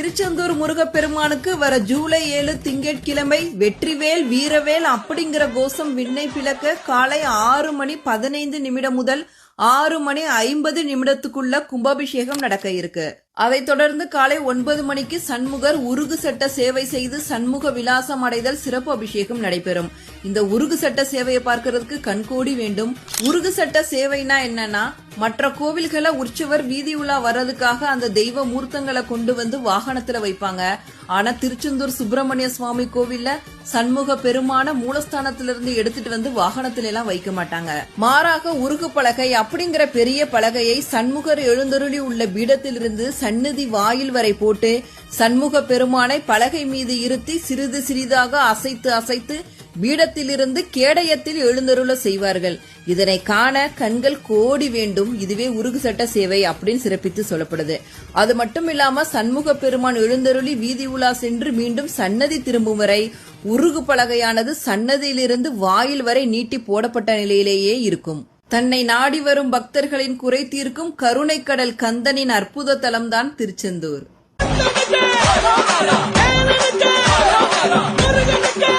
திருச்செந்தூர் முருகப்பெருமானுக்கு வர ஜூலை 7 திங்கட்கிழமை வெற்றிவேல் வீரவேல் அப்படிங்கிற கோஷம் விண்ணை பிளக்க காலை 6:15 முதல் 6:50 கும்பாபிஷேகம் நடக்க இருக்கு. அதைத் தொடர்ந்து காலை 9 மணிக்கு சண்முகர் உருகு சட்ட சேவை செய்து சண்முக விலாசம் அடைதல் சிறப்பு அபிஷேகம் நடைபெறும். இந்த உருகு சட்ட சேவையை பார்க்கறதுக்கு கண்கோடி வேண்டும். உருகு சட்ட சேவைனா என்னன்னா, மற்ற கோவில்களை உற்சவர் வீதி உலா வர்றதுக்காக அந்த தெய்வ மூர்த்தங்களை கொண்டு வந்து வாகனத்துல வைப்பாங்க. ஆனா திருச்செந்தூர் சுப்பிரமணிய சுவாமி கோவில்ல சண்முக பெருமான மூலஸ்தானத்திலிருந்து எடுத்துட்டு வந்து வாகனத்துல எல்லாம் வைக்க மாட்டாங்க. மாறாக உருகு பலகை அப்படிங்கிற பெரிய பலகையை சண்முகர் எழுந்தருளி உள்ள பீடத்திலிருந்து சந்நிதி வாயில் வரை போட்டு சண்முக பெருமானை பலகை மீது இருத்தி சிறிது சிறிதாக அசைத்து அசைத்து பீடத்திலிருந்து கேடயத்தில் எழுந்தருள செய்வார்கள். இதனை காண கண்கள் கோடி வேண்டும். இதுவே உருகு சட்ட சேவை அப்படின்னு சிறப்பித்து சொல்லப்படுது. அது மட்டும் இல்லாம சண்முக பெருமான் எழுந்தருளி வீதி உலா சென்று மீண்டும் சன்னதி திரும்பும் வரை உருகு பலகையானது சன்னதியிலிருந்து வாயில் வரை நீட்டி போடப்பட்ட நிலையிலேயே இருக்கும். தன்னை நாடி வரும் பக்தர்களின் குறை தீர்க்கும் கருணை கடல் கந்தனின் அற்புத தலம்தான் திருச்செந்தூர். முருகனுக்கு